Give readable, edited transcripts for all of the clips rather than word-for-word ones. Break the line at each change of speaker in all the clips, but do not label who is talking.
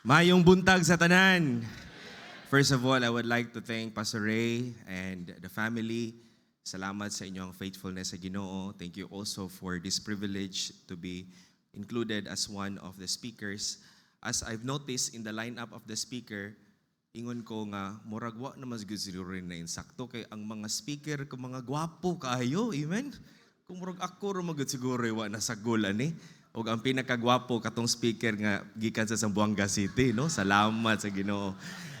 Mayong buntag sa tanan. First of all, I would like to thank Pastor Ray and the family. Salamat sa inyong faithfulness sa Ginoo. Thank you also for this privilege to be included as one of the speakers. As I've noticed in the lineup of the speaker, ingon ko nga, murag wa na mas siguro rin na insakto kay ang mga speaker ko mga gwapo kayo, amen? Kung murag ako rin magud siguro wa na sagulan eh. O ang pinakagwapo katong speaker nga gikan sa Zamboanga City, no? Salamat sa Ginoo.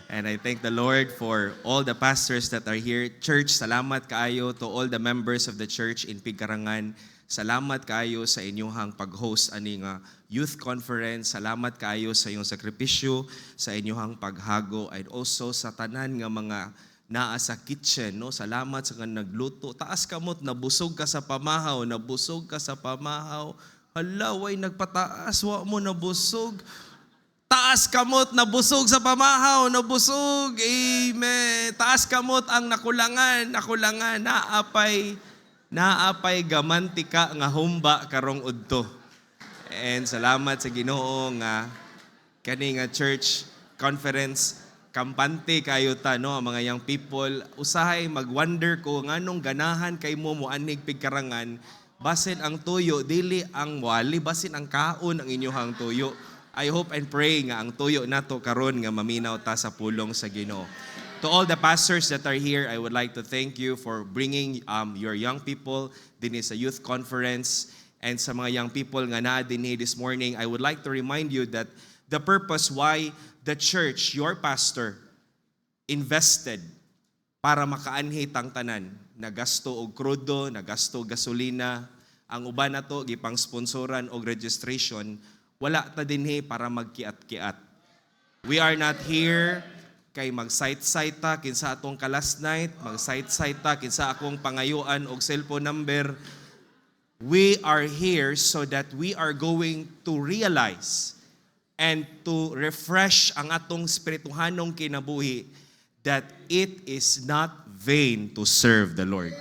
And I thank the Lord for all the pastors that are here. Church, salamat kaayo to all the members of the church in Pigkarangan. Salamat kaayo sa inyong pag-host ani nga youth conference. Salamat kaayo sa inyong sakripisyo, sa inyong paghago, and also sa tanan nga mga naa sa kitchen, no? Salamat sa nga nagluto. Taas kamot, nabusog ka sa pamahaw, nabusog ka sa pamahaw. Hala, way nagpataas, wa mo nabusog. Taas kamot, nabusog sa pamahaw, nabusog. Amen. Taas kamot ang nakulangan, naapay gamantika nga humba karong udto. And salamat sa Ginoo nga kani nga church conference kampante kayo ta, no, ang mga young people. Usahay mag-wonder ko nganong ganahan kay mo muanig Pigkarangan. Basin ang tuyo, dili ang wali, basin ang kaon ang inyong tuyo. I hope and pray nga ang tuyo nato karon nga maminaw ta sa pulong sa Ginoo. To all the pastors that are here, I would like to thank you for bringing your young people din sa youth conference. And sa mga young people nga naa dinhi this morning, I would like to remind you that the purpose why the church, your pastor, invested para makaanhi tang tanan, nagasto og krudo, nagasto gasolina, ang uban nato gipang sponsoran og registration, wala ta dinhi para magkiat-kiat. We are not here kay mag-site-site ta kinsa atong last night, mag-site-site ta kinsa akong pangayuan og cellphone number. We are here so that we are going to realize and to refresh ang atong spirituhanong kinabuhi that it is not vain to serve the Lord.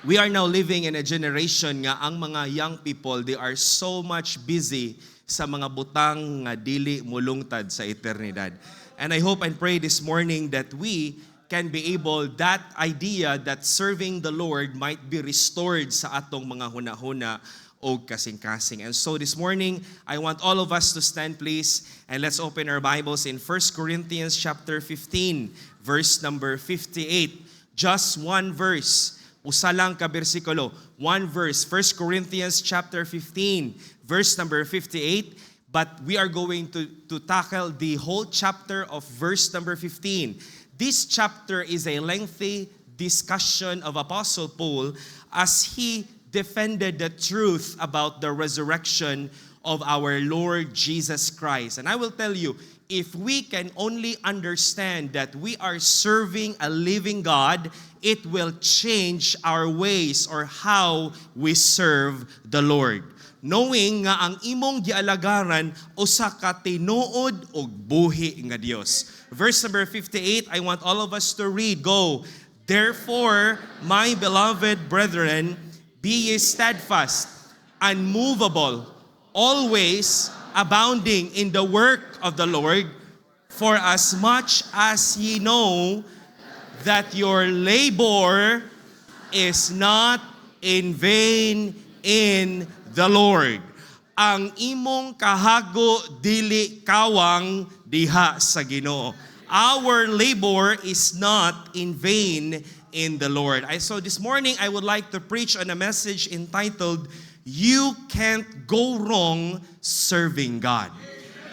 We are now living in a generation nga ang mga young people, they are so much busy sa mga butang nga dili mulungtad sa eternidad. And I hope and pray this morning that we can be able, that idea that serving the Lord might be restored sa atong mga hunahuna o kasing-kasing. And so this morning, I want all of us to stand please and let's open our Bibles in 1 Corinthians chapter 15, verse number 58. Just one verse. Usa lang ka bersikulo. One verse. 1 Corinthians chapter 15, verse number 58. But we are going to tackle the whole chapter of verse number 15. This chapter is a lengthy discussion of Apostle Paul as he defended the truth about the resurrection of our Lord Jesus Christ. And I will tell you, if we can only understand that we are serving a living God, it will change our ways or how we serve the Lord. Knowing nga ang imong gialagaran usa ka tinuod og buhi nga Dios. Verse number 58, I want all of us to read. Go. Therefore, my beloved brethren, be ye steadfast, unmovable, always abounding in the work of the Lord, for as much as ye know that your labor is not in vain in the Lord. Ang imong kahago dili kawang diha sa Ginoo. Our labor is not in vain in the Lord. So this morning, I would like to preach on a message entitled, You Can't Go Wrong Serving God.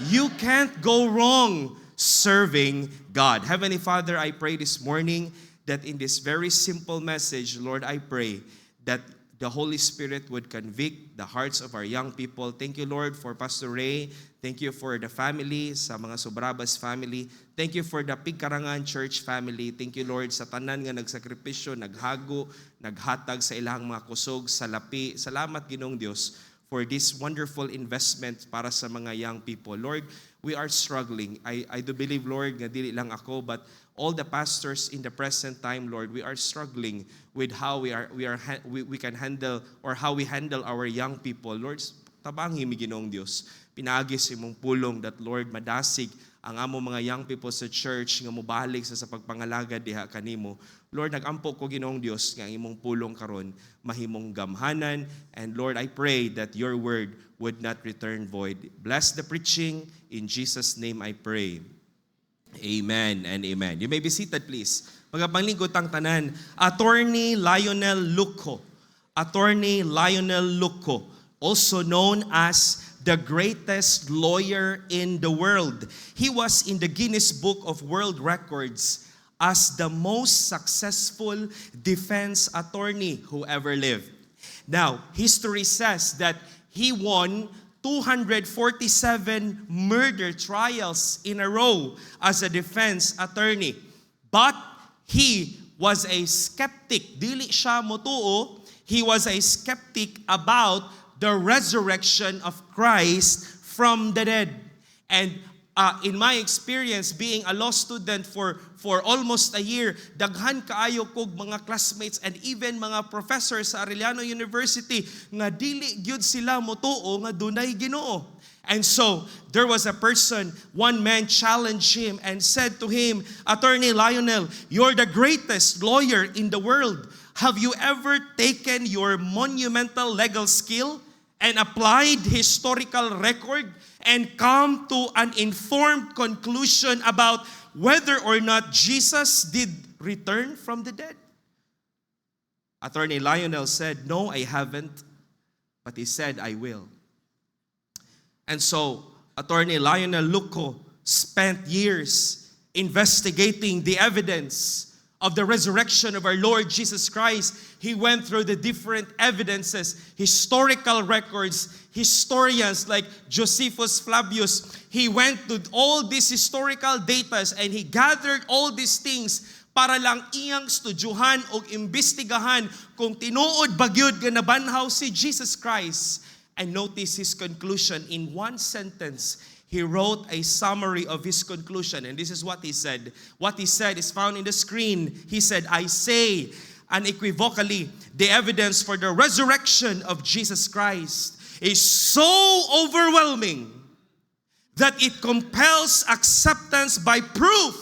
You can't go wrong serving God. Heavenly Father, I pray this morning that in this very simple message, Lord, I pray that the Holy Spirit would convict the hearts of our young people. Thank you, Lord, for Pastor Ray. Thank you for the family, sa mga Sobrabas family. Thank you for the Pigkarangan Church family. Thank you, Lord, sa tanan nga nagsakripisyo, naghago, naghatag sa ilang mga kusog, sa lapi. Salamat, Ginoong Diyos, for this wonderful investment para sa mga young people. Lord, we are struggling. I do believe, Lord, nga dili lang ako, but all the pastors in the present time, Lord, we are struggling with how we can handle or how we handle our young people. Lord, tabangi mi Ginoong Dios. pinaagis imong pulong that Lord madasig ang amo mga young people sa church nga mobalik sa pagpangalagad diha kanimo. Lord, nagampo ko Ginoong Dios nga imong pulong karon mahimong gamhanan, and Lord, I pray that your word would not return void. Bless the preaching, in Jesus' name I pray. Amen and amen. You may be seated, please. Magapanglingkod ang tanan. Attorney Lionel Lucco. Attorney Lionel Lucco, also known as the greatest lawyer in the world. He was in the Guinness Book of World Records as the most successful defense attorney who ever lived. Now, history says that he won 247 murder trials in a row as a defense attorney. But he was a skeptic. Dili siya motuo. He was a skeptic about the resurrection of Christ from the dead. And in my experience, being a law student for almost a year, daghan kaayo kog mga classmates and even mga professors sa Arellano University nga dili gyud sila motuo nga dunay Ginoo. And so, there was a person, one man challenged him and said to him, Attorney Lionel, you're the greatest lawyer in the world. Have you ever taken your monumental legal skill and applied historical record and come to an informed conclusion about whether or not Jesus did return from the dead? Attorney Lionel said, no, I haven't. But he said, I will. And so, Attorney Lionel Lucco spent years investigating the evidence of the resurrection of our Lord Jesus Christ. He went through the different evidences, historical records, historians like Josephus Flavius. He went to all these historical data and he gathered all these things para lang iyang studyuhan o imbestigahan kung tinuod ba gyud nga nabanhaw si Jesus Christ. And notice his conclusion in one sentence. He wrote a summary of his conclusion, and this is what he said. What he said is found in the screen. He said, I say unequivocally, the evidence for the resurrection of Jesus Christ is so overwhelming that it compels acceptance by proof,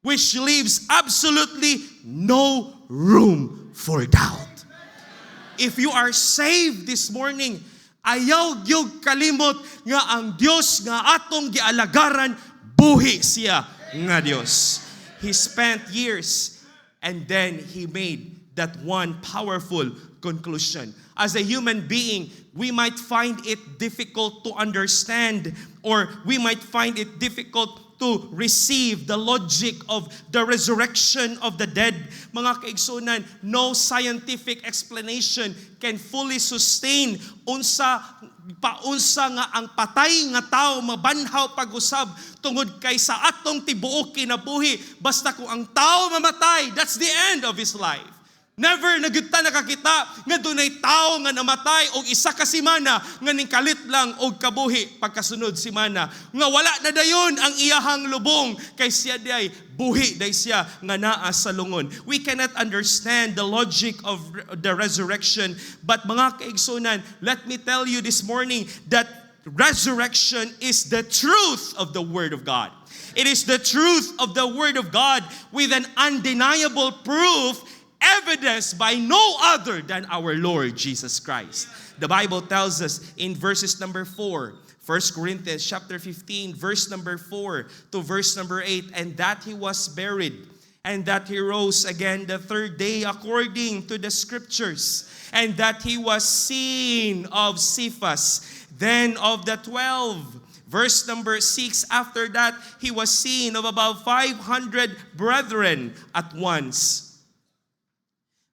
which leaves absolutely no room for doubt. If you are saved this morning, ayaw gyud kalimot nga ang Dios nga atong gialagaran buhi siya nga Dios. He spent years and then he made that one powerful conclusion. As a human being, we might find it difficult to understand, or we might find it difficult to receive the logic of the resurrection of the dead. Mga kaigsunan, no scientific explanation can fully sustain unsa nga ang patay nga tao mabanhaw pag-usab tungod kay sa atong tibuok kinabuhi. Basta kung ang tao mamatay, that's the end of his life. Never na gyud ta nakakita nga dunay tao nga namatay og isa ka semana nga ningkalit lang og kabuhi pagkasunod semana nga wala na dayon ang iyahang lubong kay siya day buhi day siya nga naa sa lungon. We cannot understand the logic of the resurrection, but mga kaigsunan, let me tell you this morning that resurrection is the truth of the Word of God. It is the truth of the Word of God with an undeniable proof, evidenced by no other than our Lord Jesus Christ. The Bible tells us in verses number 4, 1 Corinthians chapter 15, verse number 4 to verse number 8, and that he was buried, and that he rose again the third day according to the scriptures, and that he was seen of Cephas, then of the 12. Verse number 6, after that he was seen of about 500 brethren at once.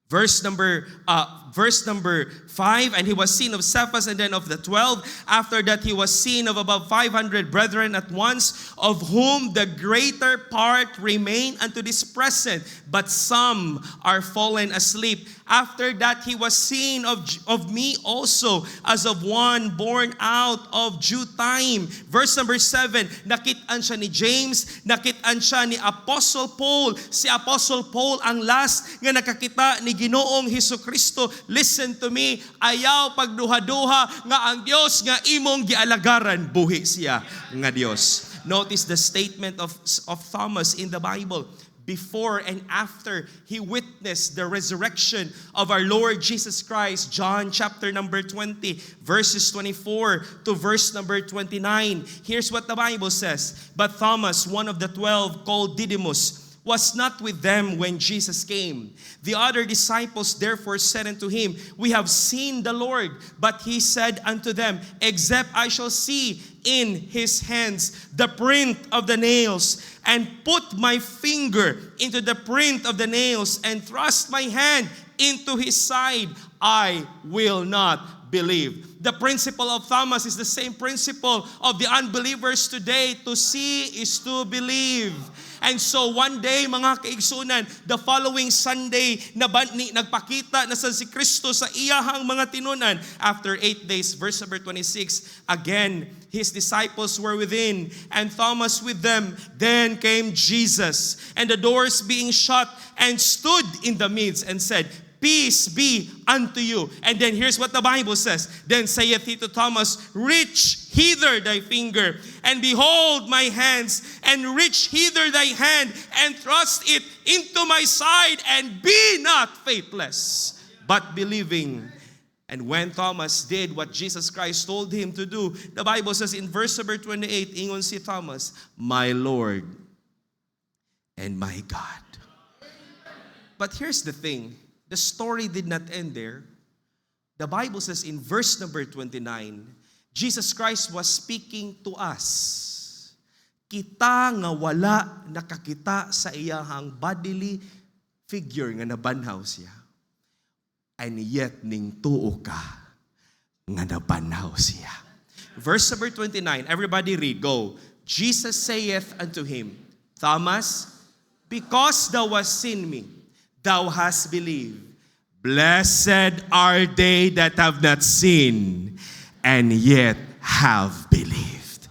Verse number 5, and he was seen of Cephas and then of the 12. After that he was seen of about 500 brethren at once, of whom the greater part remain unto this present, but some are fallen asleep. After that, he was seen of me also, as of one born out of due time. Verse number 7, nakitaan siya ni James, nakitaan siya ni Apostle Paul. Si Apostle Paul ang last nga nakakita ni Ginoong Hesukristo. Listen to me, ayaw pagduha-duha nga ang Dios nga imong gialagaran, buhi siya nga Dios. Notice the statement of Thomas in the Bible. Before and after he witnessed the resurrection of our Lord Jesus Christ. John chapter number 20, verses 24 to verse number 29. Here's what the Bible says. But Thomas, one of the 12, called Didymus, was not with them when Jesus came. The other disciples therefore said unto him, We have seen the Lord. But he said unto them, Except I shall see in his hands the print of the nails, and put my finger into the print of the nails, and thrust my hand into his side, I will not believe. The principle of Thomas is the same principle of the unbelievers today. To see is to believe. And so one day, mga kaigsunan, the following Sunday, nagpakita na si Kristo sa iyahang mga tinunan. After 8 days, verse number 26, again, his disciples were within, and Thomas with them. Then came Jesus, and the doors being shut, and stood in the midst, and said, Peace be unto you. And then here's what the Bible says. Then saith he to Thomas, Reach hither thy finger, and behold my hands, and reach hither thy hand, and thrust it into my side, and be not faithless, but believing. And when Thomas did what Jesus Christ told him to do, the Bible says in verse number 28, ingon si Thomas, My Lord and my God. But here's the thing. The story did not end there. The Bible says in verse number 29, Jesus Christ was speaking to us. Kita nga wala nakakita sa iyahang bodily figure nga nabanhaw siya. And yet ning tuo ka nga nabanhaw siya. Verse number 29, everybody read, go. Jesus saith unto him, Thomas, because thou hast seen me, thou hast believed. Blessed are they that have not seen and yet have believed.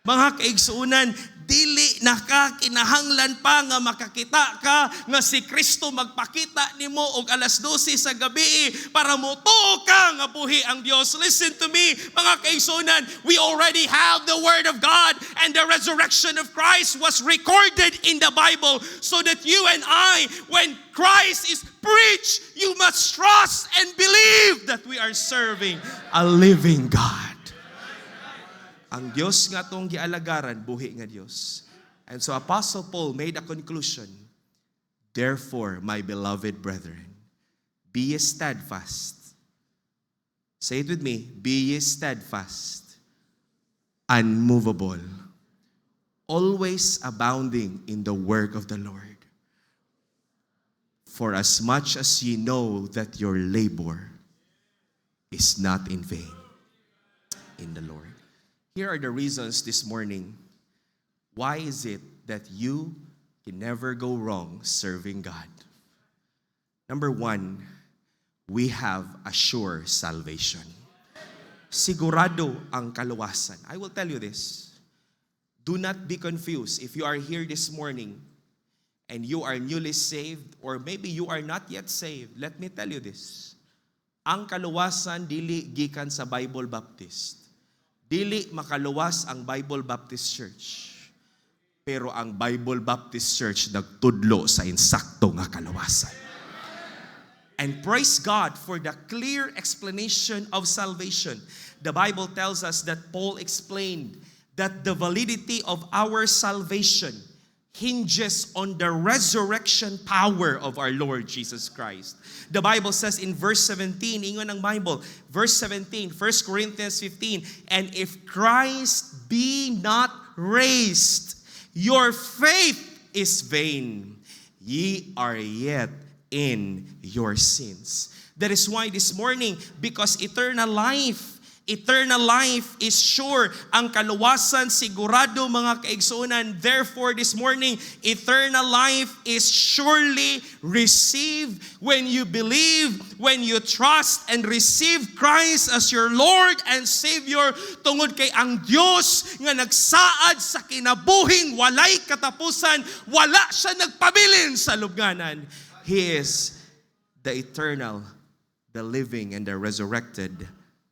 Mga kaigsuunan, dili nakakinahanglan pa nga makakita ka nga si Kristo magpakita nimo og alas 12 sa gabi para motuo ka nga buhi ang Dios. Listen to me, mga kaigsuunan, we already have the Word of God, and the resurrection of Christ was recorded in the Bible, so that you and I, when Christ is preached, you must trust and believe that we are serving a living God. Ang Diyos nga itong gialagaran, buhi nga Diyos. And so Apostle Paul made a conclusion. Therefore, my beloved brethren, be ye steadfast. Say it with me. Be ye steadfast, unmovable, always abounding in the work of the Lord. For as much as ye know that your labor is not in vain in the Lord. Here are the reasons this morning. Why is it that you can never go wrong serving God? Number 1, we have a sure salvation. Sigurado ang kaluwasan. I will tell you this. Do not be confused if you are here this morning and you are newly saved, or maybe you are not yet saved. Let me tell you this. Ang kaluwasan dili gikan sa Bible Baptist. Dili makaluwas ang Bible Baptist Church. Pero ang Bible Baptist Church nagtudlo sa insakto nga kaluwasan. And praise God for the clear explanation of salvation. The Bible tells us that Paul explained that the validity of our salvation hinges on the resurrection power of our Lord Jesus Christ. The Bible says in verse 17, ingon ang Bible, verse 17, 1 Corinthians 15, and if Christ be not raised, your faith is vain. Ye are yet in your sins. That is why this morning, because eternal life Eternal life is sure. Ang kaluwasan sigurado, mga kaigsunan. Therefore, this morning, eternal life is surely received when you believe, when you trust and receive Christ as your Lord and Savior. Tungod kay ang Dios nga nagsaad sa kinabuhing walay katapusan, wala siya nagpabilin sa lubnganan. He is the eternal, the living, and the resurrected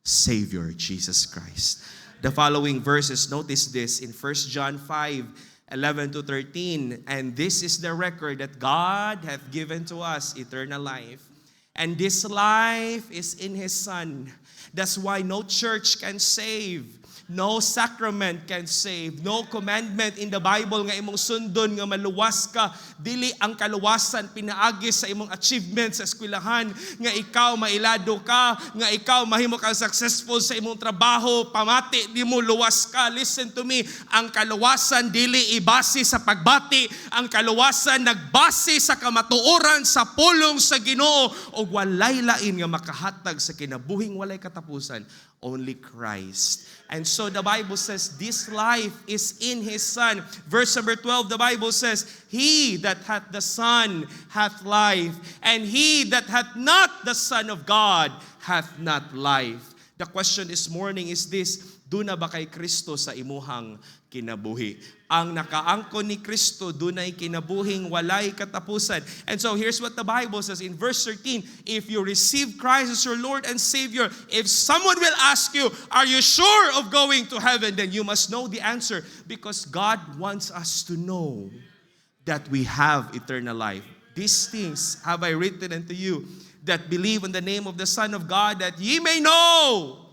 Savior, Jesus Christ. The following verses, notice this in 1 John 5:11-13. And this is the record that God hath given to us, eternal life. And this life is in His Son. That's why no church can save. No sacrament can save. No commandment in the Bible nga imong sundon nga maluwas ka. Dili ang kaluwasan pinaagi sa imong achievement sa eskwelahan, nga ikaw mailado ka, nga ikaw mahimo ka successful sa imong trabaho, pamati di mo luwas ka. Listen to me, ang kaluwasan dili ibase sa pagbati. Ang kaluwasan nagbase sa kamatuoran sa pulong sa Ginoo, o walay lain nga makahatag sa kinabuhing walay katapusan. Only Christ. And so the Bible says this life is in His Son. Verse number 12, the Bible says, He that hath the Son hath life, and he that hath not the Son of God hath not life. The question this morning is this: doon na ba kay Kristo sa imuhang kinabuhi? Ang nakaangkon ni Kristo, dunay kinabuhing walay katapusan. And so here's what the Bible says in verse 13. If you receive Christ as your Lord and Savior, if someone will ask you, are you sure of going to heaven? Then you must know the answer, because God wants us to know that we have eternal life. These things have I written unto you that believe in the name of the Son of God, that ye may know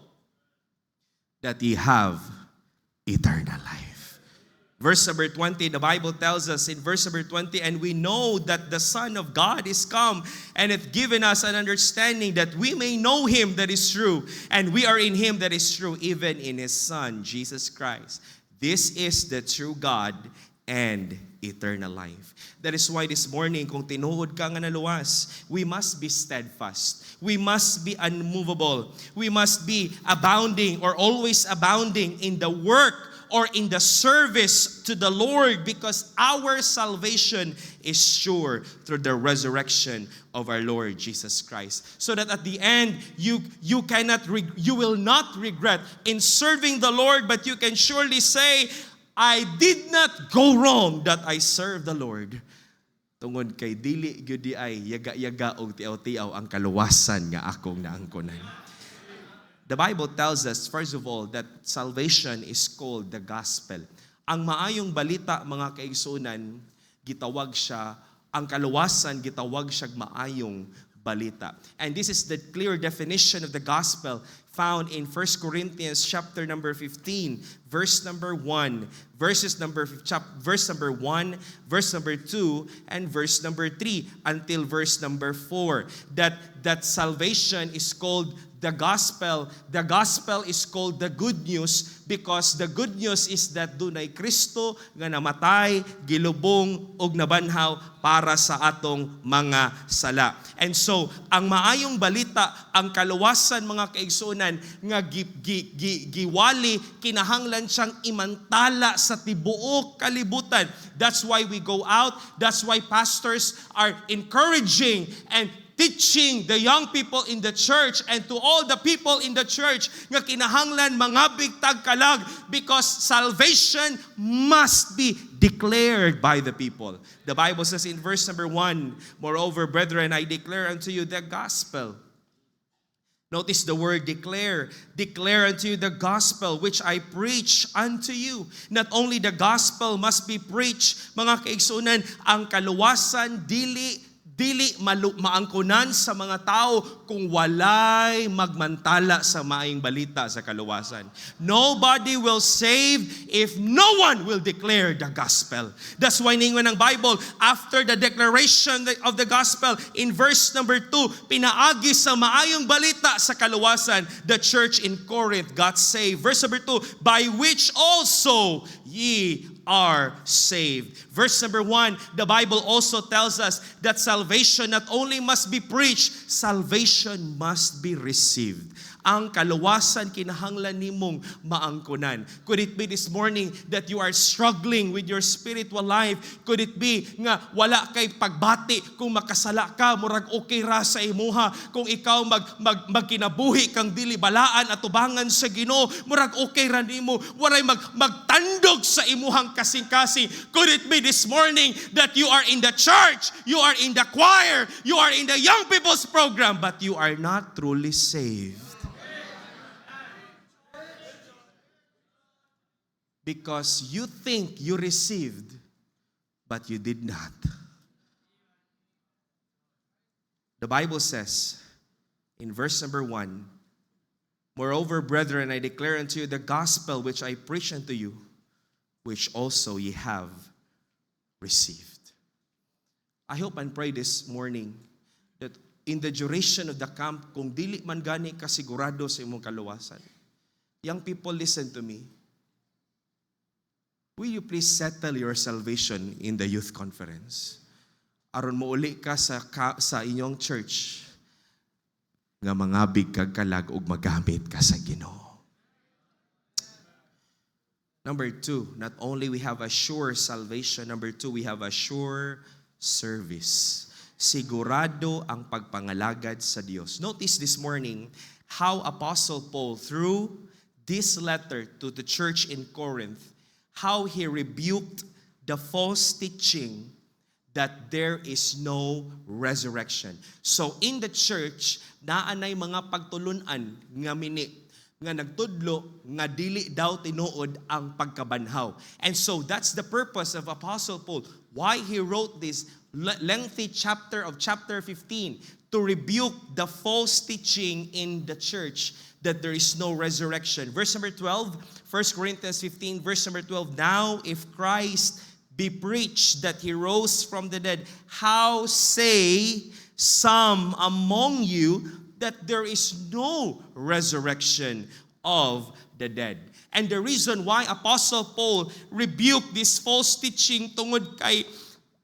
that ye have eternal life. Verse number 20, the Bible tells us in verse number 20, and we know that the Son of God is come and hath given us an understanding that we may know Him that is true, and we are in Him that is true, even in His Son, Jesus Christ. This is the true God and eternal life. That is why this morning, kung tinuod ka nga naluwas, we must be steadfast. We must be unmovable. We must be abounding or always abounding in the work or in the service to the Lord, because our salvation is sure through the resurrection of our Lord Jesus Christ. So that at the end, you will not regret in serving the Lord, but you can surely say, I did not go wrong that I served the Lord. Tungod kay dili gyud di ay yaga-yaga og tiaw-tiaw ang kaluwasan nga akong naangkonan. The Bible tells us, first of all, that salvation is called the gospel. Ang maayong balita, mga kaigsunan, gitawag siya, ang kaluwasan, gitawag siya maayong balita. And this is the clear definition of the gospel found in 1 Corinthians chapter number 15, verse number 1, verse number 1, verse number 2, and verse number 3, until verse number 4. That salvation is called the gospel. The gospel is called the good news because the good news is that dunay Kristo nga namatay, gilubong ug nabanhaw para sa atong mga sala. And so, ang maayong balita, ang kaluwasan, mga kaigsunan, nga giwali, kinahanglan siyang imantala sa tibuok kalibutan. That's why we go out. That's why pastors are encouraging and teaching the young people in the church and to all the people in the church nga kinahanglan mangabig tagkalag, because salvation must be declared by the people. The Bible says in verse number 1, moreover, brethren, I declare unto you the gospel. Notice the word declare. Declare unto you the gospel which I preach unto you. Not only the gospel must be preached, mga kaigsunan, ang kaluwasan dili maangkunan sa mga tao kung walay magmantala sa maayong balita sa kaluwasan. Nobody will save if no one will declare the gospel. That's why ningon ng Bible, after the declaration of the gospel, in verse number 2, pinaagi sa maayong balita sa kaluwasan, the church in Corinth got saved. Verse number 2, by which also ye are saved. Verse number 1, the Bible also tells us that salvation not only must be preached, salvation must be received. ang kaluwasan kinahanglan nimong maangkunan. Could it be this morning that you are struggling with your spiritual life? Could it be nga wala kay pagbati kung makasala ka, murag okay ra sa imuha, kung ikaw magkinabuhi kang dili balaan at tubangan sa Ginoo, murag okay ra nimo, waray magtandog sa imuhang kasing-kasing. Could it be this morning that you are in the church, you are in the choir, you are in the young people's program, but you are not truly saved? Because you think you received, but you did not. The Bible says in verse number 1, moreover, brethren, I declare unto you the gospel which I preach unto you, which also ye have received. I hope and pray this morning that in the duration of the camp, kung dili man gani kasigurado sa imong kaluwasan, young people, listen to me. Will you please settle your salvation in the youth conference? Aron mouli ka sa inyong church nga mangabig kag kalag ug magamit ka sa Ginoo. Number 2, not only we have a sure salvation, number 2, we have a sure service. Sigurado ang pagpangalagad sa Dios. Notice this morning how Apostle Paul, through this letter to the church in Corinth, how he rebuked the false teaching that there is no resurrection. So in the church, naanay mga pagtulunan nga mini, nga nagtudlo, nga dili daw tinuod ang pagkabanhaw. And so that's the purpose of Apostle Paul, why he wrote this lengthy chapter 15, to rebuke the false teaching in the church that there is no resurrection. Verse number 12, 1 Corinthians 15, verse number 12, now if Christ be preached that he rose from the dead, how say some among you that there is no resurrection of the dead? And the reason why Apostle Paul rebuked this false teaching tungod kay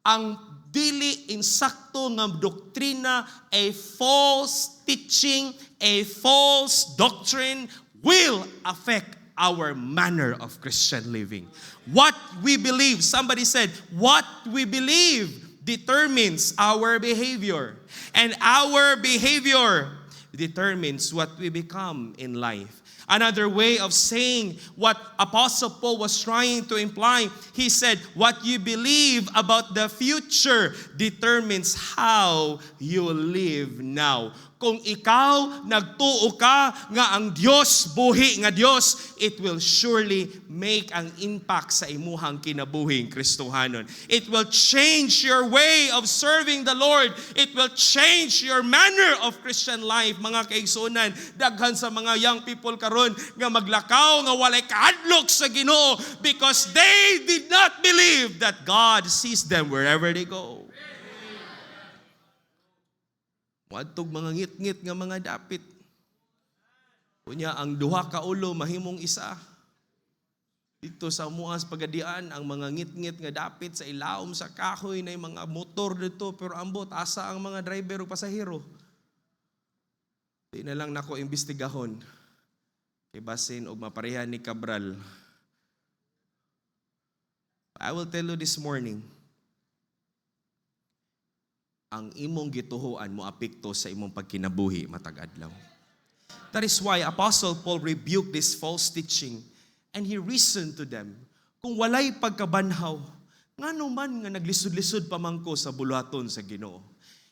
ang dili insakto nga doktrina, a false teaching, a false doctrine will affect our manner of Christian living. What we believe, somebody said, what we believe determines our behavior. And our behavior determines what we become in life. Another way of saying what Apostle Paul was trying to imply, he said, what you believe about the future determines how you live now. Kung ikaw nagtuo ka nga ang Dios buhi nga Dios, it will surely make an impact sa imuhang kinabuhing Kristohanon. It will change your way of serving the Lord. It will change your manner of Christian life. Mga kaigsunan, daghan sa mga young people karon nga maglakaw nga walay kaadlok sa Ginoo because they did not believe that God sees them wherever they go. Wadtog mga ngit-ngit nga mga dapit. Unya ang duha ka ulo mahimong isa. Dito sa Muas Pagadian, ang mga ngit-ngit nga dapit sa ilaom sa kahoy na mga motor dito, pero ambot asa ang mga driver o pasahero. Di na lang nako imbestigahon. Kay basin og maparehan ni Cabral. I will tell you this morning, ang imong gituhuan mo apekto sa imong pagkinabuhi matag adlaw. That is why Apostle Paul rebuked this false teaching and he reasoned to them, kung walay pagkabanhaw, ngano man nga naglisod-lisod pamangko sa buluhaton sa Ginoo.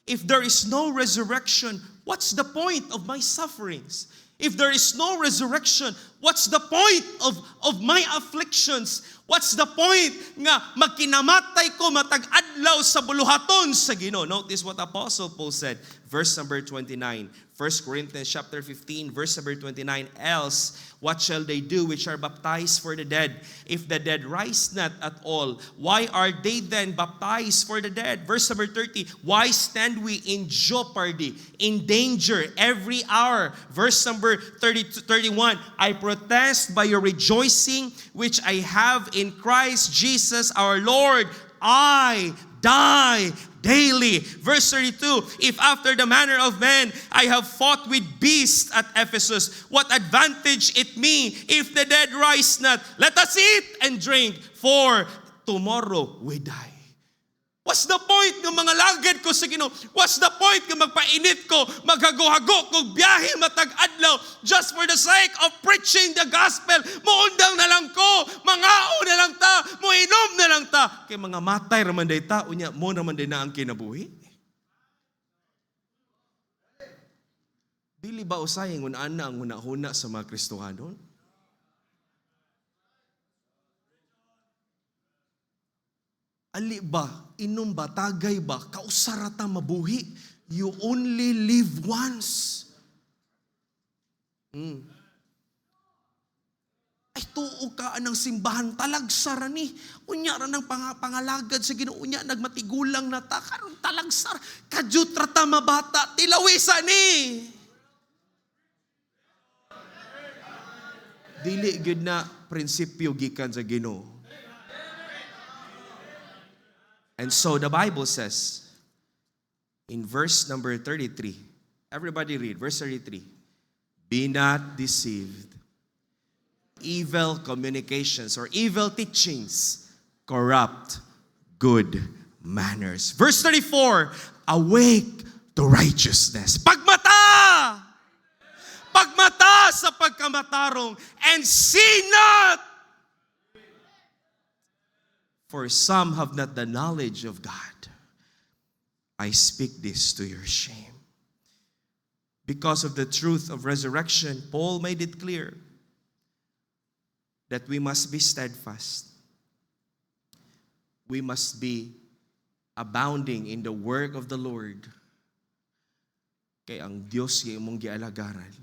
If there is no resurrection, what's the point of my sufferings? If there is no resurrection, what's the point of my afflictions? What's the point nga magkinamatay ko matag adlaw sa buluhaton sa Ginoo? Notice what Apostle Paul said, verse number 29. 1 Corinthians chapter 15, verse number 29. Else, what shall they do which are baptized for the dead? If the dead rise not at all, why are they then baptized for the dead? Verse number 30. Why stand we in jeopardy, in danger every hour? Verse number 31. I protest by your rejoicing which I have in Christ Jesus our Lord. I die daily. Verse 32, if after the manner of men I have fought with beasts at Ephesus, what advantage it me if the dead rise not? Let us eat and drink, for tomorrow we die. What's the point ng mga lagad ko sa Ginoo? What's the point ng magpainit ko, maghago-hago kog biyahe matag adlaw just for the sake of preaching the gospel? Muundang na lang ko, mangao na lang ta, muinom na lang ta. Kay mga matay raman day ta, unya mo raman day na ang kinabuhi. Dili ba usayeng unaan na ang hunahuna sa mga Kristohanon? Ali ba, inom ba, tagay ba, kausarata mabuhi. You only live once. Ay tuo ka anang simbahan talagsara ni. Unya ra ng pangalagad sa Ginoo, unya nagmatigulang na ta karon talagsara. Kajutra ta mabata, tilawisa ni. Dili gyud na prinsipyo gikan sa Ginoo. And so the Bible says in verse number 33, everybody read, verse 33, be not deceived. Evil communications or evil teachings corrupt good manners. Verse 34, awake to righteousness. Pagmata! Pagmata sa pagkamatarong, and see not. For some have not the knowledge of God. I speak this to your shame. Because of the truth of resurrection, Paul made it clear that we must be steadfast. We must be abounding in the work of the Lord. Kay ang Diyos nga imong gialagaran,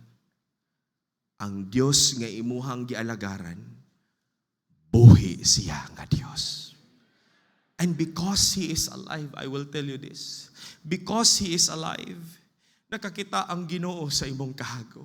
ang Diyos nga imuhang gialagaran, buhi siya nga Diyos. And because He is alive, I will tell you this. Because He is alive, nakakita ang Ginoo sa imong kahago.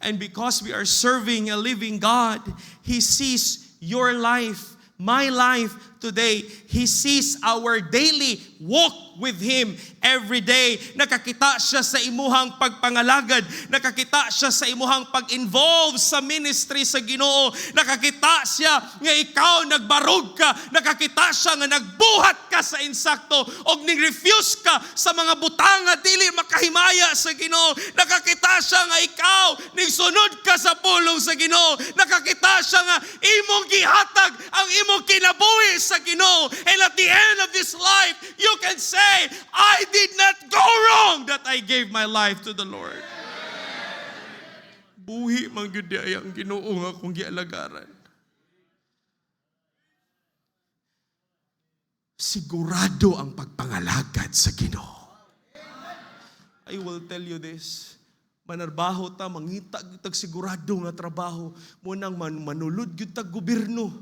And because we are serving a living God, He sees your life, my life today. He sees our daily walk with Him every day. Nakakita siya sa imuhang pagpangalagad. Nakakita siya sa imuhang pag-involve sa ministry sa Ginoo. Nakakita siya nga ikaw nagbarog ka. Nakakita siya nga nagbuhat ka sa insakto o ning-refuse ka sa mga butang nga dili makahimaya sa Ginoo. Nakakita siya nga ikaw ning-sunod ka sa pulong sa Ginoo. Nakakita siya nga imong gihatag ang imong kinabuhi sa Ginoo. And at the end of this life, you can say, I did not go wrong that I gave my life to the Lord. Buhi man gyud ay ang Ginoo nga akong gialagaran. Sigurado ang pagpangalagad sa Ginoo. I will tell you this. Manarbaho ta, mangita gyud sigurado nga trabaho mo nang manulod gyud tag gobyerno.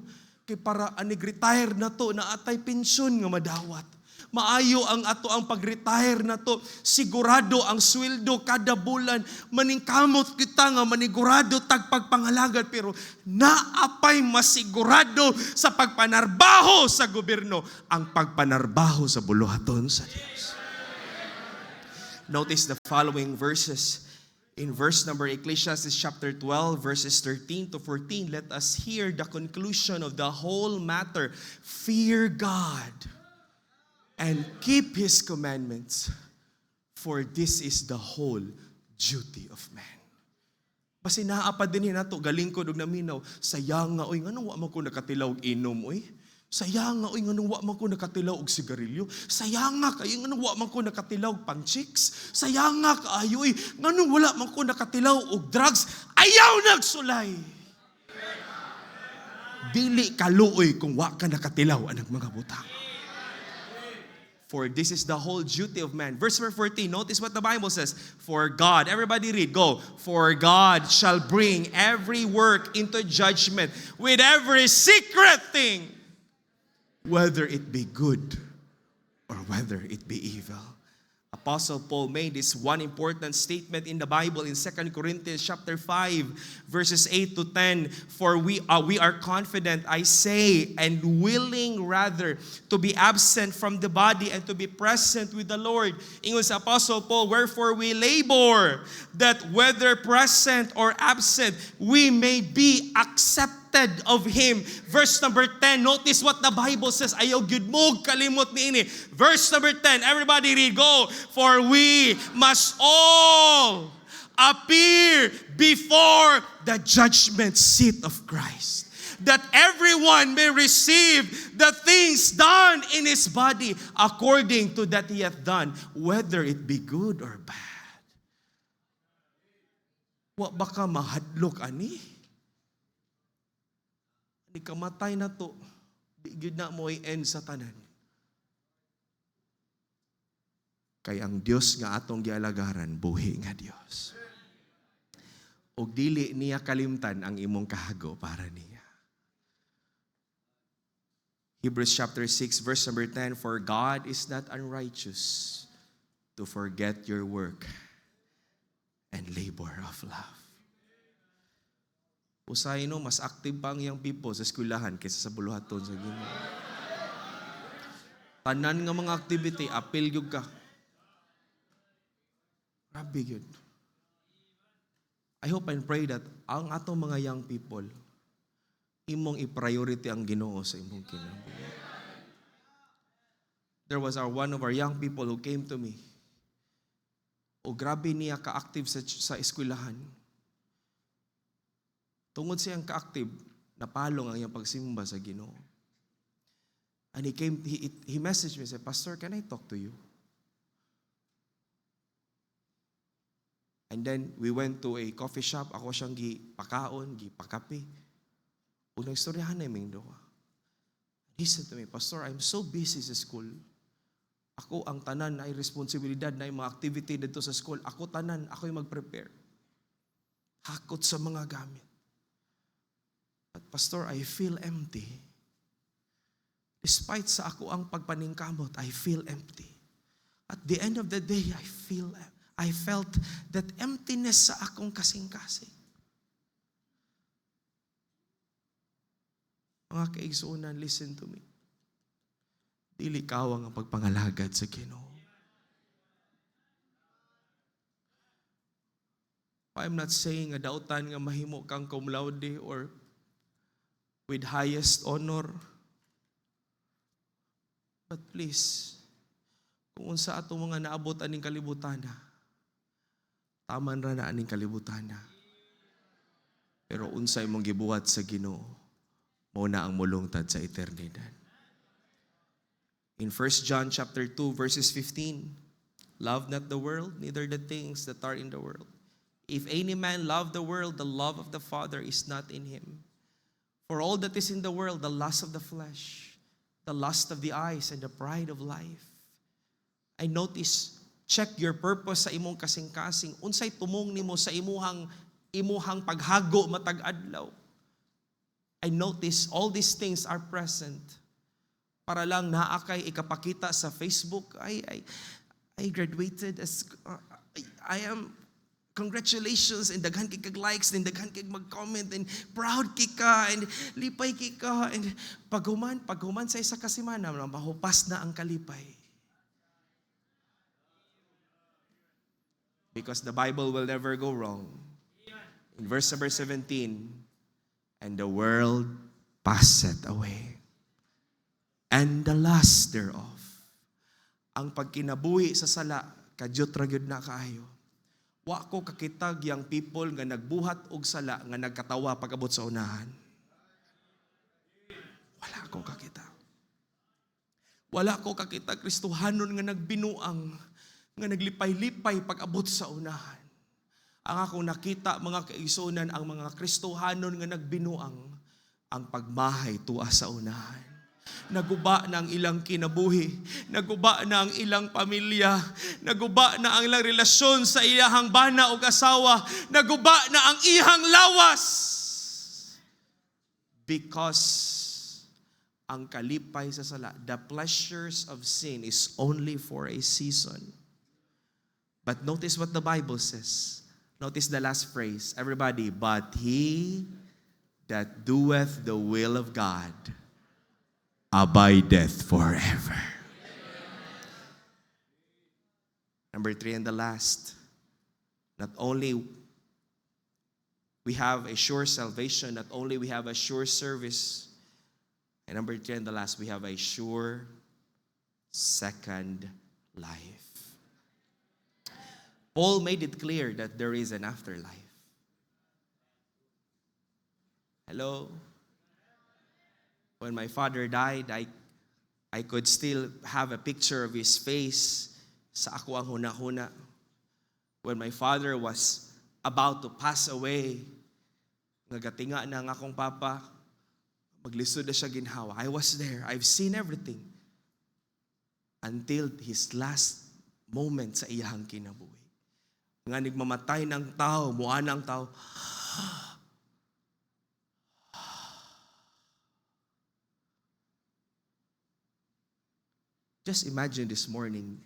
Kay para anig-retire na to, na atay pensyon nga madawat. Maayo ang ato ang pag-retire na to. Sigurado ang sweldo kada bulan. Maningkamot kita nga manigurado tagpagpangalagad. Pero naapay masigurado sa pagpanarbaho sa gobyerno. Ang pagpanarbaho sa buluhaton sa Diyos. Notice the following verses. In verse number, Ecclesiastes chapter 12, verses 13 to 14, let us hear the conclusion of the whole matter. Fear God and keep His commandments, for this is the whole duty of man. Basi naapa din nato galing ko og naminaw, sayang nga oy nganong wa man ko nakatilaw og inom oy. Sayang nga oy nganong wa man ko nakatilaw og sigarilyo. Sayang nga kayo nganong wa man ko nakatilaw og pang-chicks. Sayang nga kaayo oy nganong wala man ko nakatilaw og drugs. Ayaw nagsulay. Dili kaluoy kung wa ka nakatilaw anang mga butang. For this is the whole duty of man. Verse 14, notice what the Bible says. For God, everybody read, go. For God shall bring every work into judgment with every secret thing, whether it be good or whether it be evil. Apostle Paul made this one important statement in the Bible in 2 Corinthians chapter 5, verses 8 to 10. For we are confident, I say, and willing rather to be absent from the body and to be present with the Lord. Ingon sa Apostle Paul, wherefore we labor, that whether present or absent, we may be accepted of Him. Verse number 10, notice what the Bible says. Ayaw gyud mo kalimot niini. Verse number 10, everybody read, go. For we must all appear before the judgment seat of Christ, that everyone may receive the things done in his body according to that he hath done, whether it be good or bad. Wa baka mahadlok ani? Di kamatay na to, di gyud na mo i-end sa tanan. Kay ang Dios nga atong gialagaran, buhi nga Dios. Og dili niya kalimtan ang imong kahago para niya. Hebrews chapter 6 verse number 10, for God is not unrighteous to forget your work and labor of love. Usay no, mas active pa ang young people sa eskwelahan kaysa sa buluhaton sa Ginoo. Tanan nga mga activity, apil gyud ka. Grabe yun. I hope and pray that ang atong mga young people, imong i-priority ang Ginoo sa imong kinabuhi. There was one of our young people who came to me. O grabe niya ka-active sa eskwelahan. Tungod siyang ka-active, napalong ang iyang pagsimba sa Ginoo. And he messaged me and said, Pastor, can I talk to you? And then we went to a coffee shop. Ako siyang gipakaon, gipakape. Unang istoryahan na yung doha. He said to me, Pastor, I'm so busy sa school. Ako ang tanan na responsibilidad na yung mga activity dito sa school. Ako tanan, ako yung mag-prepare. Hakot sa mga gamit. But Pastor, I feel empty. Despite sa ako ang pagpaningkamot, I feel empty. At the end of the day, I felt that emptiness sa akong kasing-kasing. Mga kaigsuunan, listen to me. Dili kawang ang pagpangalagad sa Ginoo. I'm not saying nga dautan nga mahimo kang cum laude or with highest honor. But please, kung unsa atong mga naabot aning kalibutana, taman ra na aning kalibutana. Pero unsa imong gibuhat sa Ginoo, mao na ang mulungtad sa eternidad. In 1 John chapter 2 verses 15, love not the world, neither the things that are in the world. If any man love the world, the love of the Father is not in him. For all that is in the world, the lust of the flesh, the lust of the eyes, and the pride of life. I notice, check your purpose sa imong kasing-kasing. Unsay tumong nimo sa imuhang paghago matag adlaw. I notice all these things are present. Para lang naakay ikapakita sa Facebook, I graduated as I am. Congratulations, and daghan kay kag likes, and daghan kay mag-comment, and proud kay ka, and lipay kay ka, and paghuman sa isa ka semana, mahupas na ang kalipay. Because the Bible will never go wrong. In verse number 17, and the world passeth away, and the lust thereof. Ang pagkinabuhi sa sala, kadyot ra gyud na kaayo. Wa ko kakitag yang people nga nagbuhat og sala nga nagkatawa pag-abot sa unahan. Wala ko kakita. Wala ko kakita Kristohanon nga nagbinuang, nga naglipay-lipay pag-abot sa unahan. Ang akong nakita, mga kaigsunan, ang mga Kristohanon nga nagbinuang, ang pagmahay tuwa sa unahan. Naguba na ang ilang kinabuhi, naguba na ang ilang pamilya, naguba na ang ilang relasyon sa iyahang bana o asawa, naguba na ang ihang lawas. Because ang kalipay sa sala, the pleasures of sin is only for a season. But notice what the Bible says. Notice the last phrase. Everybody, but he that doeth the will of God abideth forever. Number 3 and the last. Not only we have a sure salvation, not only we have a sure service, and number 3 and the last, we have a sure second life. Paul made it clear that there is an afterlife. Hello? When my father died, I could still have a picture of his face sa ako ang huna-huna. When my father was about to pass away, nagatinga na ang akong papa, maglisod na siya ginhawa. I was there. I've seen everything. Until his last moment sa iyahang kinabuhi. Nga nagmamatay ng tao, muan ng tao. Just imagine this morning,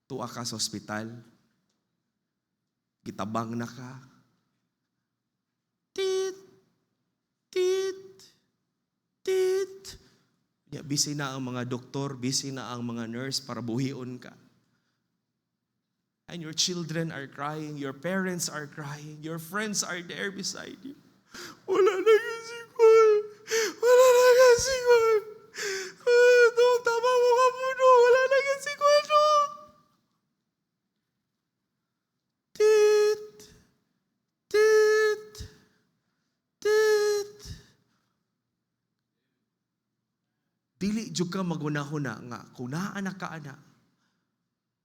tuwa ka sa ospital, gitabang na ka, tit, tit, tit. Busy na ang mga doktor, busy na ang mga nurse para buhion ka. And your children are crying, your parents are crying, your friends are there beside you. Wala na kasi ko. Wala na kasi ko. Tama mo ka po, no. Wala na kasi ko, no. Tit, tit, tit. Dili jud ka magunahuna nga kung naa na ka ana.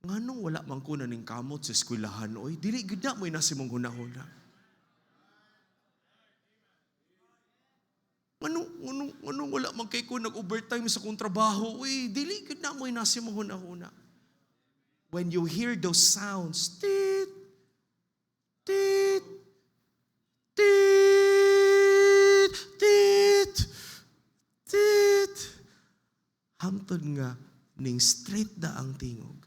Nganong wala man ko ning kamot sa eskwelahan oy, dili gid na mo inasimong hunahuna. Nganong wala man kay ko nag-overtime sa kong trabaho oy, dili gid na mo inasimong hunahuna. When you hear those sounds, tit, tit, tit, tit, tit, hangtod nga ning straight da ang tingog.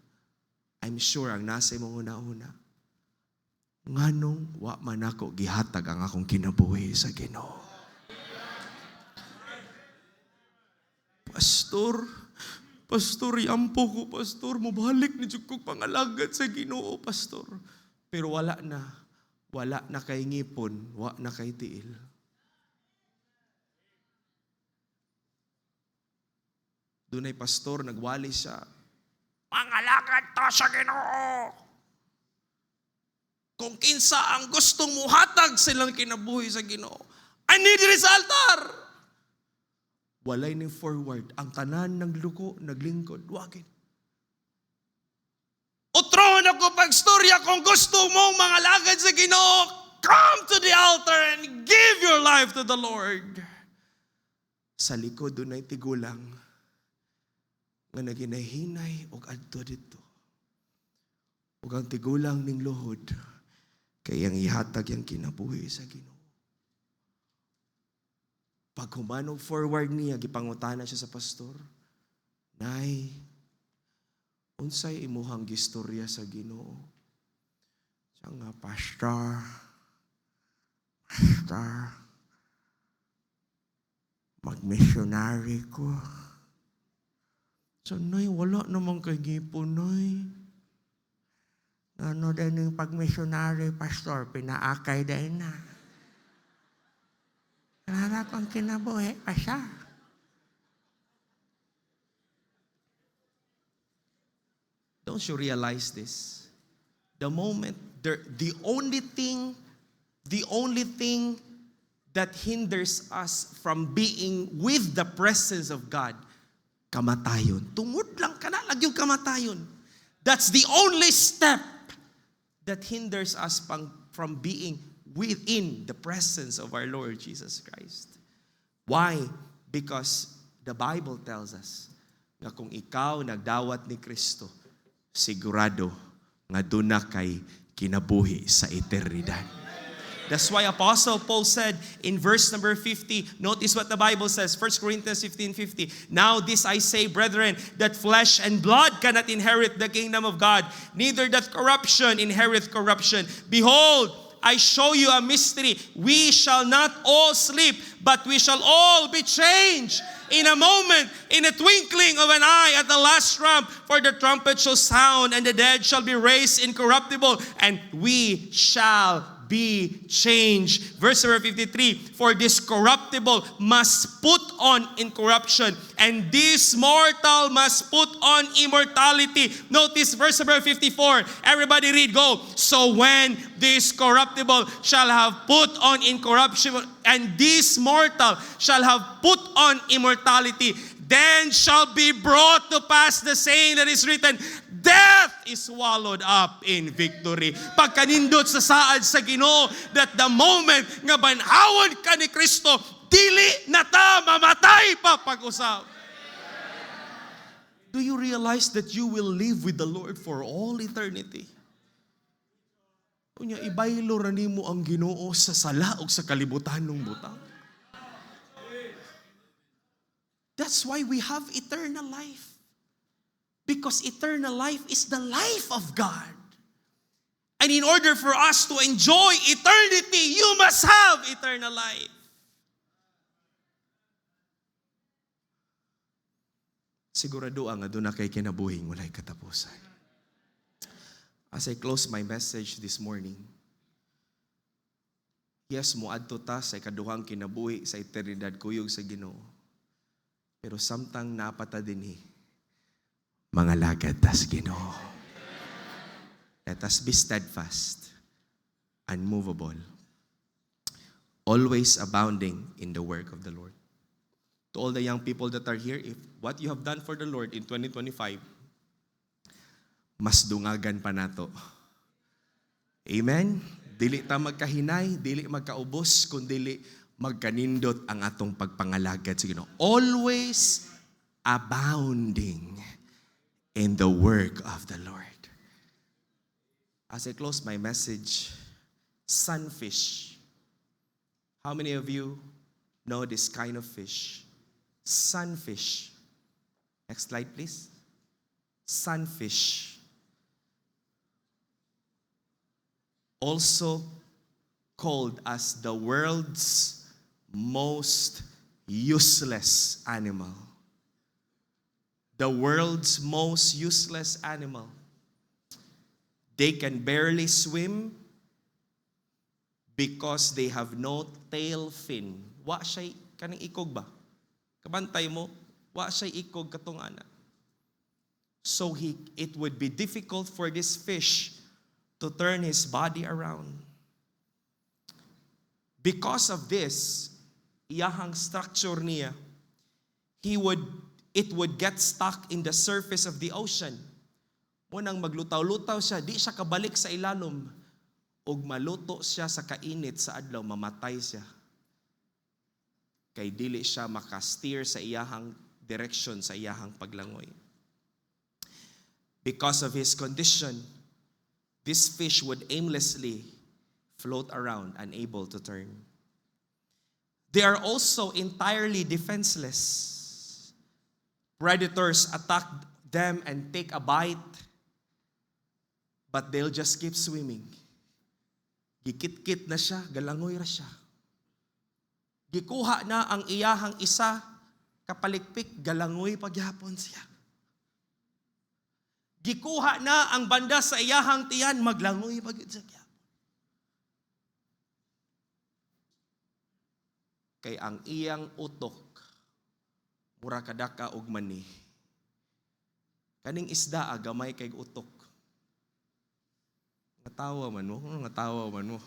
I'm sure ang nasa imong una-una, nganong wa man ako gihatag ang akong kinabuhi sa Ginoo. Pastor, yampo ko, Pastor, mabalik ni jud kog pangalagad sa Ginoo, Pastor. Pero wala na kay ngipon, wa na kay tiil. Dunay pastor, nagwali siya. Mangalagad to sa Ginoo. Kung kinsa ang gustong muhatag silang kinabuhi sa Ginoo, I need this altar. Walay ni forward. Ang tanan ng luko, naglingkod. Wagin. Utrohon ako pagstorya kung gusto mong mangalagad sa Ginoo, come to the altar and give your life to the Lord. Sa likod doon ay tigulang nga naginahinay og adto dito. Ug ang tigulang ning luhod kay ang ihatag yang kinabuhi sa Ginoo. Pag humanog forward niya, gipangutana siya sa pastor, Nay, unsay imuhang gistorya sa Ginoo? Siya nga, Pastor, mag-missionary ko. So, Nay, wala namang kay ngipon, Nay. Ano din yung pag-missionary, Pastor, pinaakay din na. Narap ang kinabuhi pa siya. Don't you realize this? The moment, the only thing that hinders us from being with the presence of God, kamatayon. Tungod lang ka na, yung kamatayon. That's the only step that hinders us from being within the presence of our Lord Jesus Christ. Why? Because the Bible tells us na kung ikaw nagdawat ni Kristo, sigurado nga doon na kay kinabuhi sa eternidad. That's why Apostle Paul said in verse number 50, notice what the Bible says, 1 Corinthians 15:50. Now this I say, brethren, that flesh and blood cannot inherit the kingdom of God, neither that corruption inherit corruption. Behold, I show you a mystery. We shall not all sleep, but we shall all be changed in a moment, in a twinkling of an eye, at the last trump. For the trumpet shall sound, and the dead shall be raised incorruptible, and we shall be changed. Verse number 53, for this corruptible must put on incorruption, and this mortal must put on immortality. Notice verse number 54. Everybody read, go. So when this corruptible shall have put on incorruption, and this mortal shall have put on immortality, then shall be brought to pass the saying that is written, death is swallowed up in victory. Pagkanindot sa saad sa Ginoo, that the moment nga banhawan ka ni Kristo, dili na ta mamatay pa pag-usap. Do you realize that you will live with the Lord for all eternity? Unya ibaylo ra nimo ang Ginoo sa sala ug sa kalibutan ng butang. That's why we have eternal life. Because eternal life is the life of God. And in order for us to enjoy eternity, you must have eternal life. Sigurado ang aduna kay kinabuhing walay katapusan. As I close my message this morning, yes, moadto ta sa ikaduhang kinabuhi sa eternidad kuyog sa Ginoo. Pero samtang napata dinhi, mga lagad tas Ginoo. Let us be steadfast, unmovable, always abounding in the work of the Lord. To all the young people that are here, if what you have done for the Lord in 2025, mas dungagan pa nato. Amen? Dili ta magkahinay, dili magkaubos, kundi magkanindot ang atong pagpangalagad sa Ginoo. Always abounding in the work of the Lord. As I close my message, sunfish. How many of you know this kind of fish? Sunfish. Next slide, please. Sunfish. Also called as the world's most useless animal. The world's most useless animal. They can barely swim because they have no tail fin. Wa siya kanang ikog ba? Kabantay mo, wa siya ikog katong ana. So it would be difficult for this fish to turn his body around. Because of this, iyahang structure niya, it would get stuck in the surface of the ocean. Munang maglutaw-lutaw siya, di siya kabalik sa ilalom. Og maluto siya sa kainit sa adlaw, mamatay siya. Kay dili siya makasteer sa iyahang direction, sa iyahang paglangoy. Because of his condition, this fish would aimlessly float around, unable to turn. They are also entirely defenseless. Predators attack them and take a bite, but they'll just keep swimming. Gikit-kit na siya, galangoy ra siya. Gikuha na ang iyahang isa, kapalikpik, galangoy pagyapon siya. Gikuha na ang banda sa iyahang tiyan, maglangoy pagyapon siya. Kay ang iyang utok, mura kadaka og mani. Kaning isda, gamay kay utok. Natawa man mo.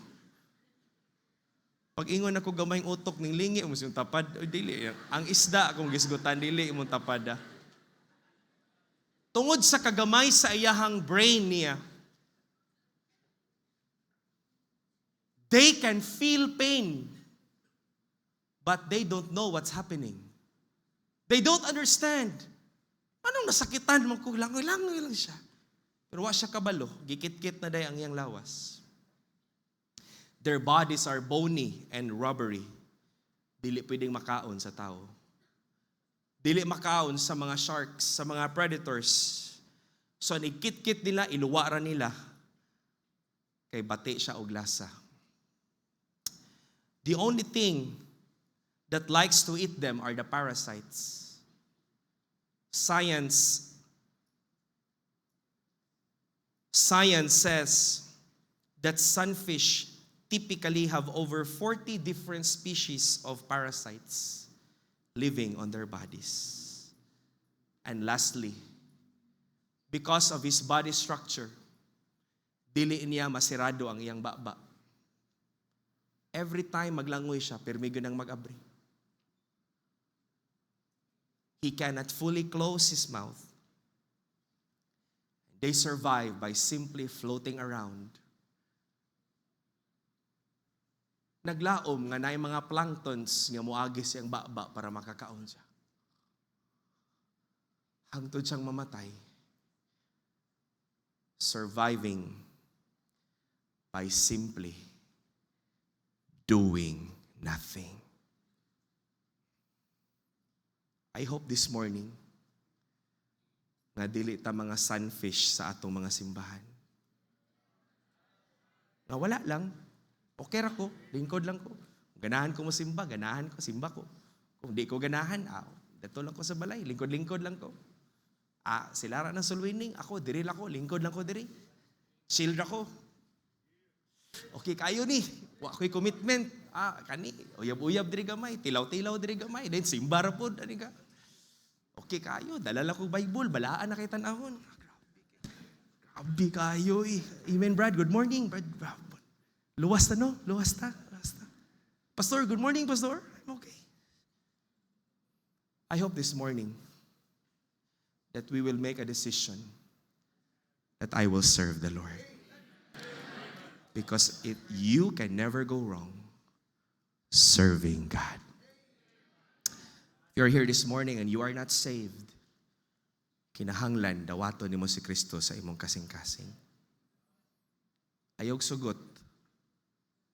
Pag ingon ako gamay ang utok, ning lingi mo siyang tapad, o dili. Ang isda, kung gisgutan, dili mo tapada. Tungod sa kagamay sa iyahang brain niya, they can feel pain, but they don't know what's happening. They don't understand. Anong nasakitan mo ko? Langoy lang siya. Pero wa siya kabalo. Gikit-kit na day ang iyang lawas. Their bodies are bony and rubbery. Dili pwedeng makaon sa tao. Dili makaon sa mga sharks, sa mga predators. So, nigkit-kit nila, iluwara nila. Kay bati siya og lasa. The only thing that likes to eat them are the parasites. Science says that sunfish typically have over 40 different species of parasites living on their bodies. And lastly, because of his body structure, dili niya masirado ang iyang baba. Every time maglangoy siya, permigo nang mag-abri. He cannot fully close his mouth. They survive by simply floating around. Naglaom nga na mga planktons nga muagi siyang baba para makakaon siya. Hangtod siyang mamatay. Surviving by simply doing nothing. I hope this morning nga dili ta mga sunfish sa atong mga simbahan. Nga wala lang, okay ra ko, lingkod lang ko. Ganahan ko mo simba, ganahan ko, simba ko. Kung di ko ganahan, dato lang ko sa balay, lingkod-lingkod lang ko. Sila ra ng sulwining, ako, diri lang ko, lingkod lang ko diri. Chill ra ko. Okay kayo ni, wa ko'y commitment. Kani, uyab-uyab diri gamay, tilaw-tilaw diri gamay, then simba ra pod, ani ka. Okay kayo, dalala ko Bible, balaan na kay tan-awon. Grabe kayo eh. Amen, Brad. Good morning, Brad. Luwas ta, no? Luwas ta. Pastor, good morning, Pastor. I'm okay. I hope this morning that we will make a decision that I will serve the Lord. Because you can never go wrong serving God. If you're here this morning and you are not saved, kinahanglan dawaton nimo si Kristo sa imong kasing-kasing. Ayog sugot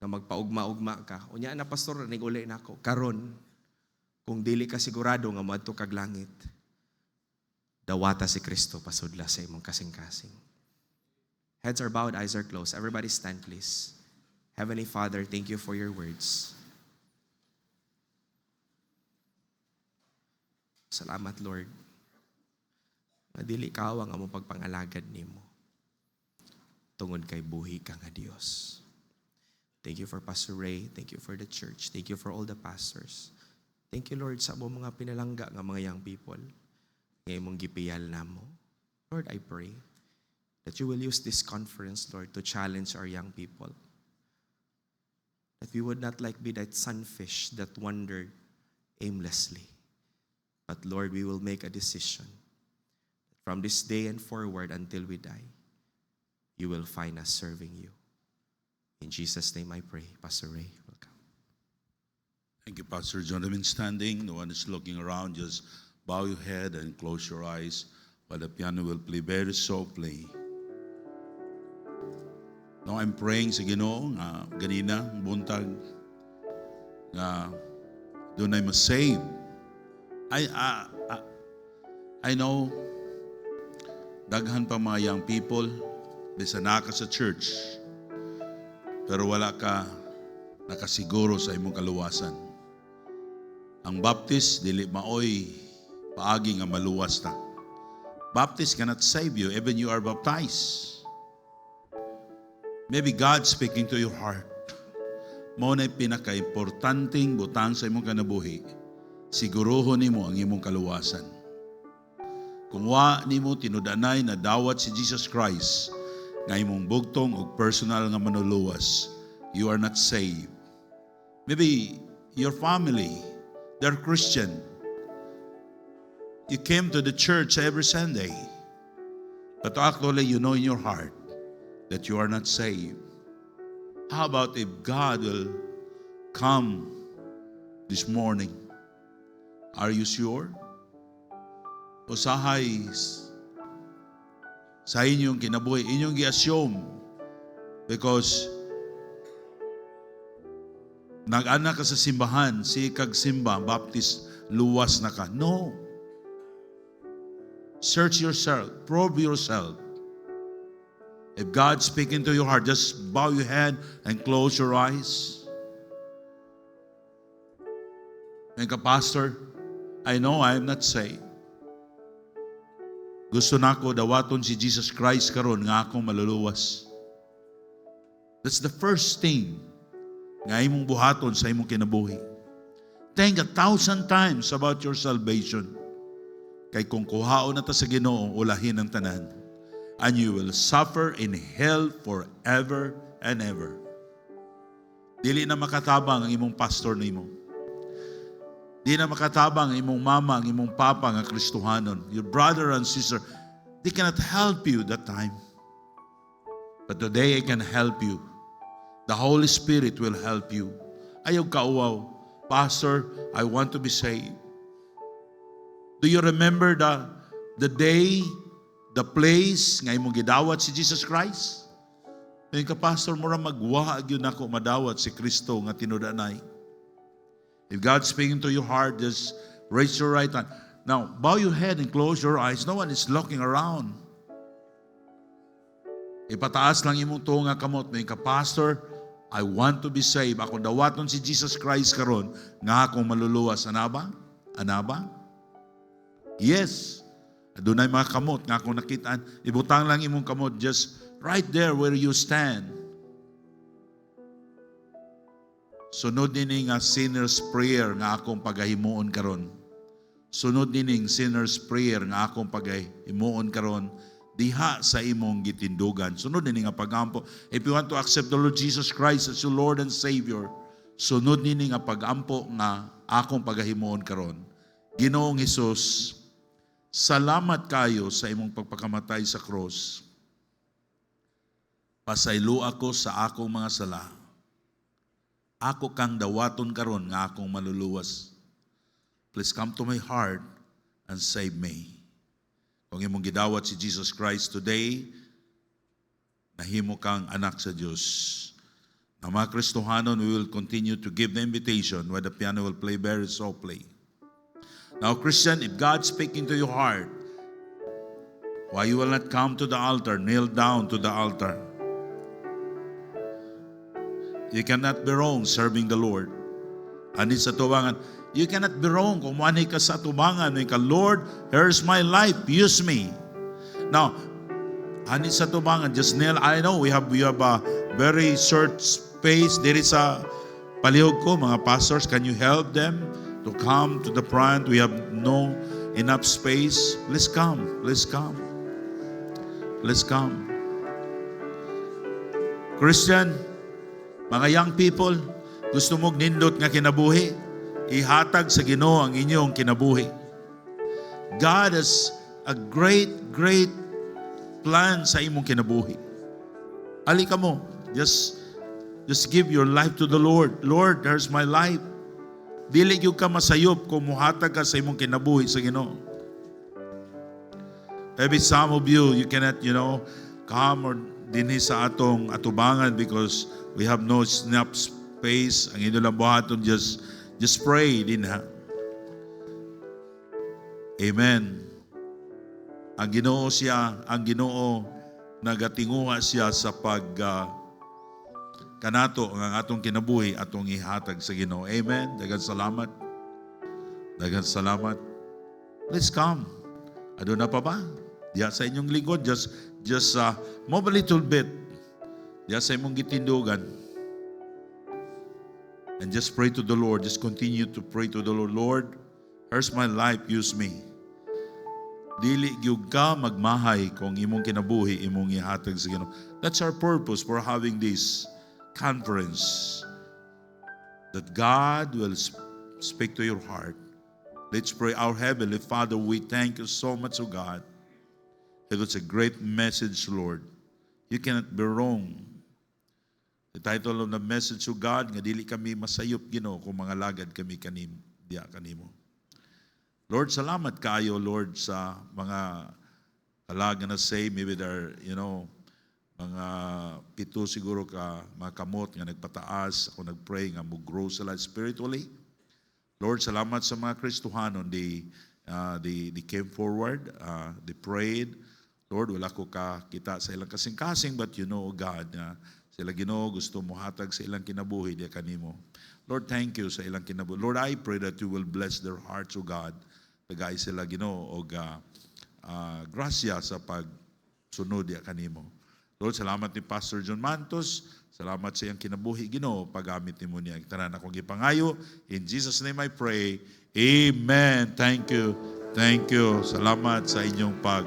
na magpaugma-ugma ka. Unya na pastor, niguli na ako. Karon, kung dili ka sigurado nga moadto kag langit, dawata si Kristo pasudla sa imong kasing-kasing. Heads are bowed, eyes are closed. Everybody stand, please. Heavenly Father, thank you for your words. Salamat, Lord. Nadili kawa nga mo pagpangalagad nimo. Tungod kay buhi ka nga Dios. Thank you for Pastor Ray. Thank you for the church. Thank you for all the pastors. Thank you, Lord, sa mo mga pinalangga nga mga young people. Ngayon mong gipiyal na mo. Lord, I pray that you will use this conference, Lord, to challenge our young people. That we would not like be that sunfish that wandered aimlessly. But Lord, we will make a decision. From this day and forward until we die, you will find us serving you. In Jesus' name I pray. Pastor Ray, welcome.
Thank you, Pastor John. I've been standing. No one is looking around. Just bow your head and close your eyes while the piano will play very softly. Now I'm praying sa Ginoo nga ganina buntag nga dunay ma-save. I know daghan pa mga young people bisan na ka sa church pero wala ka nakasiguro sa imong kaluwasan. Ang baptist dili maoy paagi nga maluwas ta. Baptist cannot save you even you are baptized. Maybe God speaking to your heart. Mao na pinaka-importanting butang sa imong kanabuhi. Siguruhon nimo ang imong kaluwasan. Kung wa nimo tinudanay na dawat si Jesus Christ nga imong bugtong og personal nga manuluwas, you are not saved. Maybe your family, they're Christian. You came to the church every Sunday, but actually you know in your heart that you are not saved. How about if God will come this morning? Are you sure? Usahay sa inyong kinabuhi, inyong gi-assume because Nag-ana ka sa simbahan, si kag simba, baptist, luwas na ka. No. Search yourself, probe yourself. If God's speaking to your heart, just bow your head and close your eyes. And ka, Pastor, I know I am not saved. Gusto nako dawaton si Jesus Christ karon nga akong maluluwas. That's the first thing nga imong buhaton sa imong kinabuhi. Think 1,000 times about your salvation. Kay kung kuhaon na ta sa Ginoo, ulahin ang tanan. And you will suffer in hell forever and ever. Dili na makatabang ang imong pastor nimo. Di na makatabang ang imong mama, ang imong papa nga Kristohanon. Your brother and sister, they cannot help you that time. But today I can help you. The Holy Spirit will help you. Ayaw kauaw, Pastor, I want to be saved. Do you remember the day, the place nga imong gidawat si Jesus Christ? Ngayon ka, Pastor, mura magwaag yun ako madawat si Kristo nga tinudanay. If God's speaking to your heart, just raise your right hand. Now, bow your head and close your eyes. No one is looking around. Ipataas lang imong tuong nga kamot. Ngayon ka, Pastor, I want to be saved. Ako dawaton si Jesus Christ karon nga akong maluluwas. Ana ba? Ana ba? Yes. Adunay mga kamot nga akong nakitaan. Ibutang lang imong kamot just right there where you stand. Sunod nining nga sinner's prayer nga akong pagahimuon karon. Sunod nining sinner's prayer nga akong pagahimuon karon diha sa imong gitindugan. Sunod nining nga pagampo. If you want to accept the Lord Jesus Christ as your Lord and Savior, sunod nining nga pagampo nga akong pagahimuon karon. Ginoong Hesus, salamat kayo sa imong pagpakamatay sa cross. Pasaylo ako sa akong mga sala. Ako kang dawaton karon nga akong maluluwas. Please come to my heart and save me. Kung imong gidawat si Jesus Christ today, nahimo kang anak sa Diyos. Na mga Kristohanon, we will continue to give the invitation while the piano will play very softly. Now, Christian, if God's speaking to your heart, why you will not come to the altar, kneel down to the altar. You cannot be wrong serving the Lord. Ani sa tubangan, you cannot be wrong kung manay ka sa tubangan. Ka, Lord, here's my life, use me. Now, ani sa tubangan, just kneel. I know we have a very short space. There is a palihog ko, mga pastors, can you help them to come to the front? We have no enough space. Let's come. Let's come. Let's come. Christian, mga young people, gusto mong nindot nga kinabuhi, ihatag sa Ginoo ang inyong kinabuhi. God has a great, great plan sa imong kinabuhi. Ali ka mo, just give your life to the Lord. Lord, there's my life. Dili gyud ka masayop kung muhatag ka sa imong kinabuhi sa Ginoo. Maybe some of you cannot, come or dinhi sa atong atubangan because we have no enough space. Ang inyo lang buhaton, just pray din ha. Amen. Ang Ginoo nagatinguha siya sa kanato ang atong kinabuhi atong ihatag sa Ginoo. Amen. Daghang salamat. Daghang salamat. Let's come. Ano na pa ba? Diya sa inyong lingkod, just move a little bit. Diya sa imong gitindugan. And just pray to the Lord. Just continue to pray to the Lord. Lord, here's my life, use me. Dili gyud ka magmahay kung imong kinabuhi, imong ihatag sa Ginoo. That's our purpose for having this conference. That God will speak to your heart. Let's pray. Our Heavenly Father, we thank you so much, O God. It was a great message, Lord. You cannot be wrong. The title of the message, O God, nga dili kami masayop, Ginoo, kung mga lagad kami diya kanimo. Lord, salamat kayo, Lord, sa mga kalaga na say, maybe they're, mga 7 siguro ka mga kamot nga nagpataas, ako nagpray nga mo grow sila spiritually. Lord, salamat sa mga Kristohanon, they came forward, they prayed. Lord, wala ko kita sa ilang kasing-kasing, but you know, God, sila Ginoo gusto mo hatag sa ilang kinabuhi diya kanimo. Lord, thank you sa ilang kinabuhi. Lord, I pray that you will bless their hearts, O God. Tagay sila Ginoo og grasya sa pagsunod diya kanimo. Lord, salamat ni Pastor John Mantos. Salamat sa iyang kinabuhi, Ginoo, paggamit nimo niya. Tanan akong gipangayo. In Jesus' name I pray. Amen. Thank you. Thank you. Salamat sa inyong pag